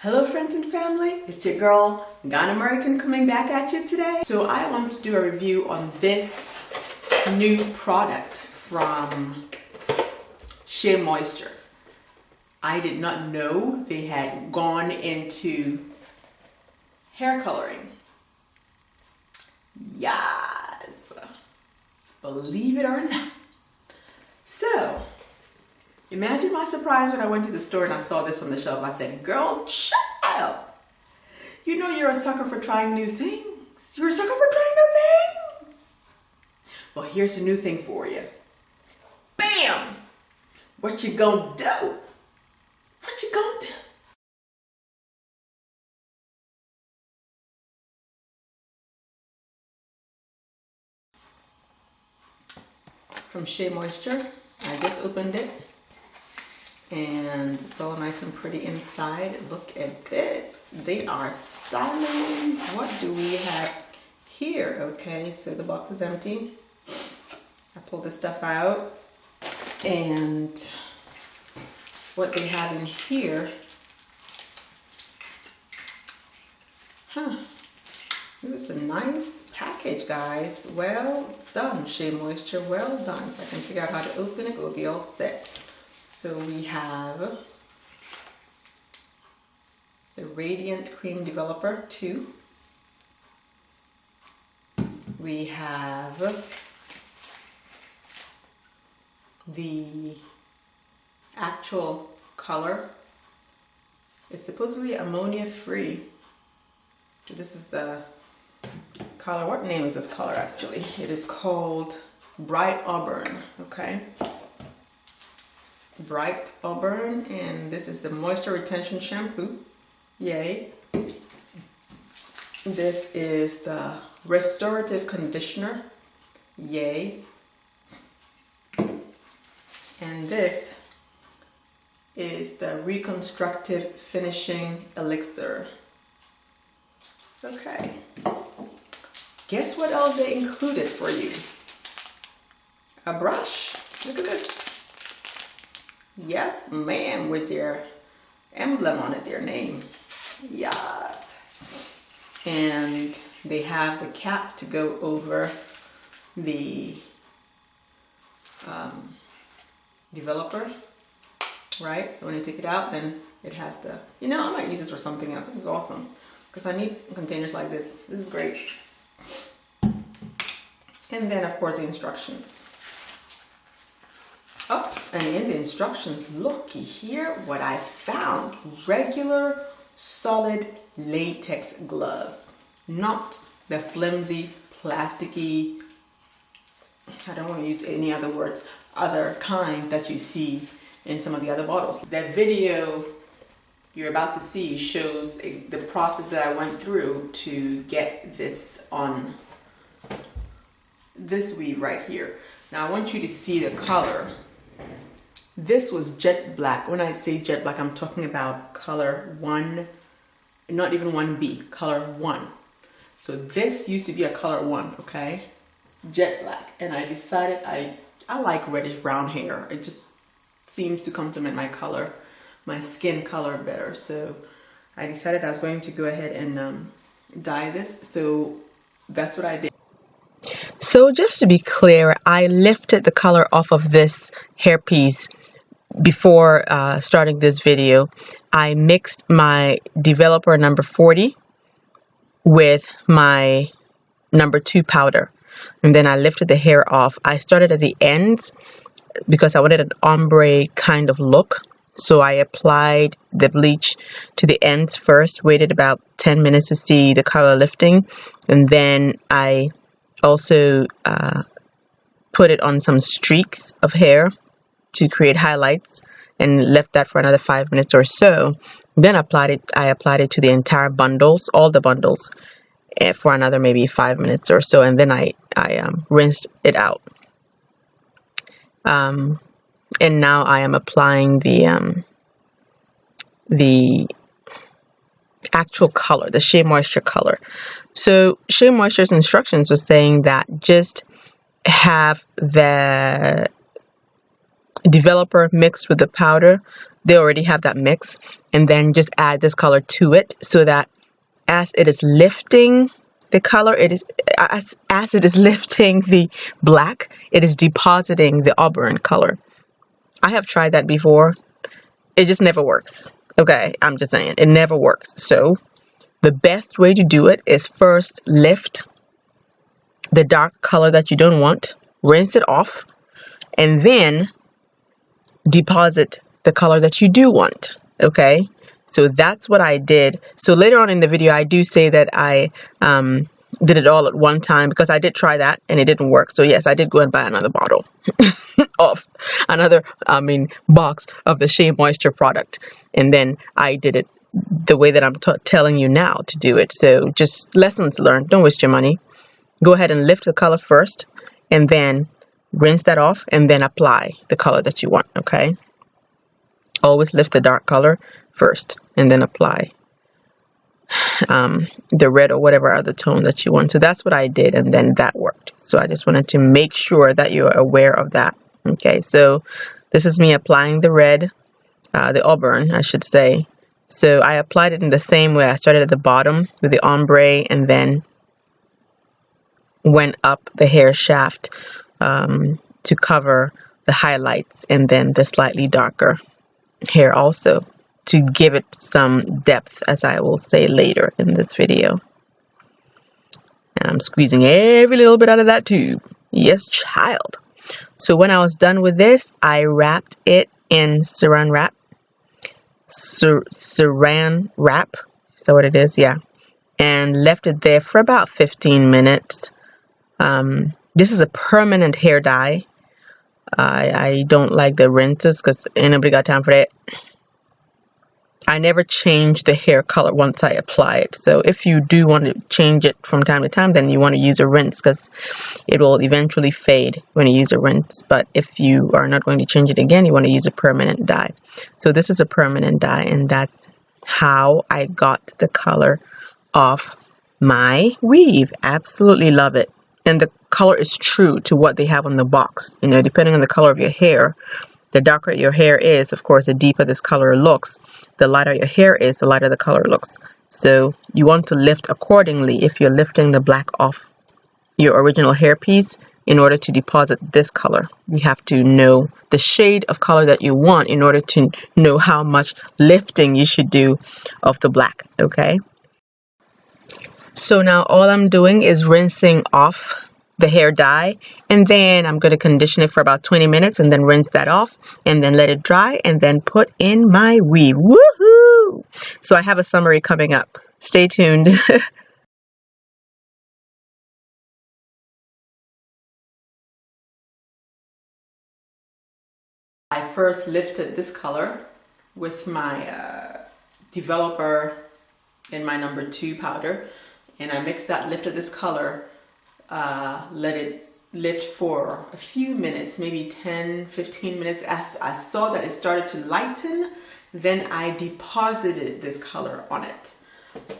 Hello friends and family, it's your girl Ghan American coming back at you today. So I want to do a review on this new product from SheaMoisture. I did not know they had gone into hair coloring. Yes, believe it or not. So imagine my surprise when I went to the store and I saw this on the shelf. I said, girl, child, you know you're a sucker for trying new things. You're a sucker for trying new things. Well, here's a new thing for you. Bam! What you gonna do? What you gonna do? From SheaMoisture, I just opened it. And it's all nice and pretty inside. Look at this. They are styling. What do we have here? Okay, so the box is empty. I pulled the stuff out. And what they have in here. This is a nice package, guys. Well done, SheaMoisture. Well done. If I can figure out how to open it, we'll be all set. So we have the Radiant Cream Developer 2. We have the actual color. It's supposedly ammonia free. This is the color. What name is this color actually? It is called Bright Auburn, okay? Bright Auburn, and this is the moisture retention shampoo. Yay. This is the restorative conditioner. Yay. And this is the reconstructive finishing elixir. Okay. Guess what else they included for you? A brush. Look at this. Yes, ma'am, with their emblem on it, their name. Yes. And they have the cap to go over the developer, right? So when you take it out, then it has the, I might use this for something else. This is awesome because I need containers like this. This is great. And then, of course, the instructions. Oh, and in the instructions, looky here what I found. Regular solid latex gloves, not the flimsy, plasticky, I don't want to use any other words, other kind that you see in some of the other bottles. That video you're about to see shows the process that I went through to get this on this weave right here. Now I want you to see the color. This was jet black. When I say jet black, I'm talking about color 1, not even 1B, color 1. So this used to be a color 1, okay? Jet black. And I decided I like reddish brown hair. It just seems to complement my color, my skin color better. So I decided I was going to go ahead and dye this. So that's what I did. So just to be clear, I lifted the color off of this hairpiece before starting this video. I mixed my developer number 40 with my number 2 powder, and then I lifted the hair off. I started at the ends because I wanted an ombre kind of look, so I applied the bleach to the ends first, waited about 10 minutes to see the color lifting, and then I also put it on some streaks of hair to create highlights and left that for another 5 minutes or so. Then I applied it to the entire bundles, all the bundles, for another maybe 5 minutes or so, and then I rinsed it out. And now I am applying the actual color, the SheaMoisture color. So SheaMoisture's instructions was saying that just have the developer mixed with the powder they already have that mix, and then just add this color to it so that as it is lifting the color, it is as it is lifting the black, it is depositing the auburn color. I have tried that before. It just never works. Okay, I'm just saying, it never works. So the best way to do it is first lift the dark color that you don't want, rinse it off, and then deposit the color that you do want. Okay, so that's what I did. So later on in the video, I do say that I did it all at one time, because I did try that and it didn't work. So yes, I did go and buy another bottle of box of the SheaMoisture product, and then I did it the way that I'm telling you now to do it. So just lessons learned. Don't waste your money. Go ahead and lift the color first, and then rinse that off, and then apply the color that you want. Okay, always lift the dark color first and then apply the red or whatever other tone that you want. So that's what I did, and then that worked. So I just wanted to make sure that you're aware of that. Okay, so this is me applying the red, the auburn, I should say. So I applied it in the same way. I started at the bottom with the ombre, and then went up the hair shaft to cover the highlights, and then the slightly darker hair also, to give it some depth, as I will say later in this video. And I'm squeezing every little bit out of that tube. Yes, child. So when I was done with this, I wrapped it in saran wrap. Saran wrap, is that what it is? Yeah. And left it there for about 15 minutes. This is a permanent hair dye. I don't like the rinses because ain't nobody got time for that. I never change the hair color once I apply it. So if you do want to change it from time to time, then you want to use a rinse, because it will eventually fade when you use a rinse. But if you are not going to change it again, you want to use a permanent dye. So this is a permanent dye, and that's how I got the color of my weave. Absolutely love it. And the color is true to what they have on the box. You know, depending on the color of your hair, the darker your hair is, of course, the deeper this color looks. The lighter your hair is, the lighter the color looks. So you want to lift accordingly if you're lifting the black off your original hair piece in order to deposit this color. You have to know the shade of color that you want in order to know how much lifting you should do of the black, okay? So now all I'm doing is rinsing off the hair dye, and then I'm going to condition it for about 20 minutes and then rinse that off and then let it dry and then put in my weave. Woohoo! So I have a summary coming up. Stay tuned. I first lifted this color with my developer in my number 2 powder, and I mixed that, lifted this color, let it lift for a few minutes, maybe 10-15 minutes. As I saw that it started to lighten, then I deposited this color on it,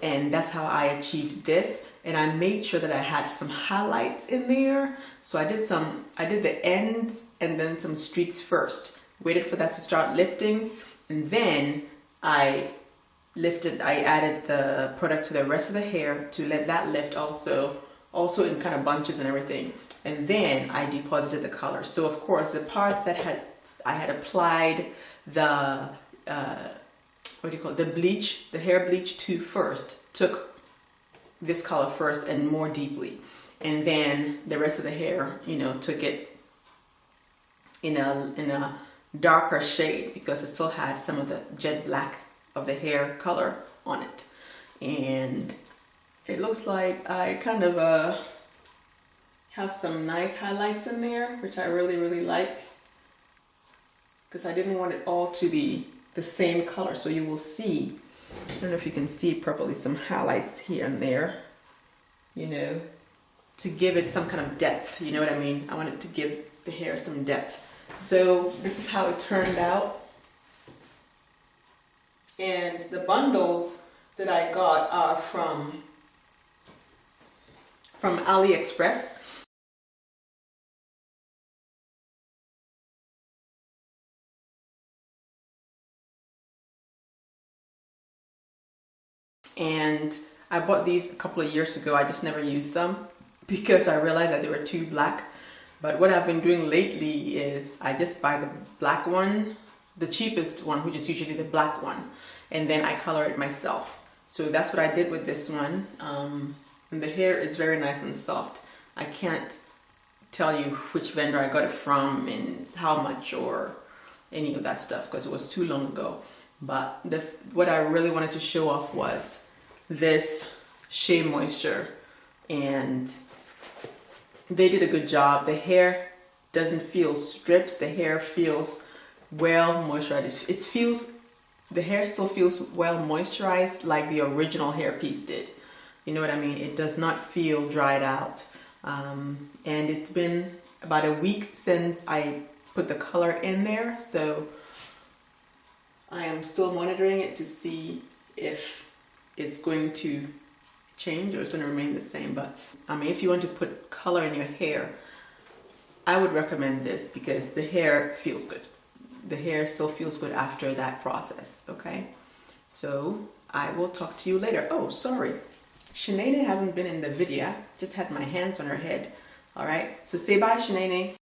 and that's how I achieved this. And I made sure that I had some highlights in there. So I did the ends and then some streaks first, waited for that to start lifting, and then I added the product to the rest of the hair to let that lift also in kind of bunches and everything. And then I deposited the color. So of course the parts that I had applied the the hair bleach to first, took this color first and more deeply, and then the rest of the hair, you know, took it in a darker shade, because it still had some of the jet black of the hair color on it. And it looks like I kind of have some nice highlights in there, which I really like, because I didn't want it all to be the same color. So you will see, I don't know if you can see properly, some highlights here and there, you know, to give it some kind of depth, you know what I mean? I wanted to give the hair some depth. So this is how it turned out. And the bundles that I got are from AliExpress. and I bought these a couple of years ago. I just never used them because I realized that they were too black. But what I've been doing lately is I just buy the black one, the cheapest one, which is usually the black one, and then I color it myself. So that's what I did with this one. And the hair is very nice and soft. I can't tell you which vendor I got it from and how much or any of that stuff because it was too long ago. But what I really wanted to show off was this SheaMoisture, and they did a good job. The hair doesn't feel stripped. The hair feels well moisturized. The hair still feels well moisturized like the original hairpiece did. You know what I mean? It does not feel dried out. And it's been about a week since I put the color in there, so I am still monitoring it to see if it's going to change or it's going to remain the same. But I mean, if you want to put color in your hair, I would recommend this because the hair feels good. The hair still feels good after that process. Okay, so I will talk to you later. Oh, sorry, Shanae hasn't been in the video. I just had my hands on her head. All right, so say bye, Shanae.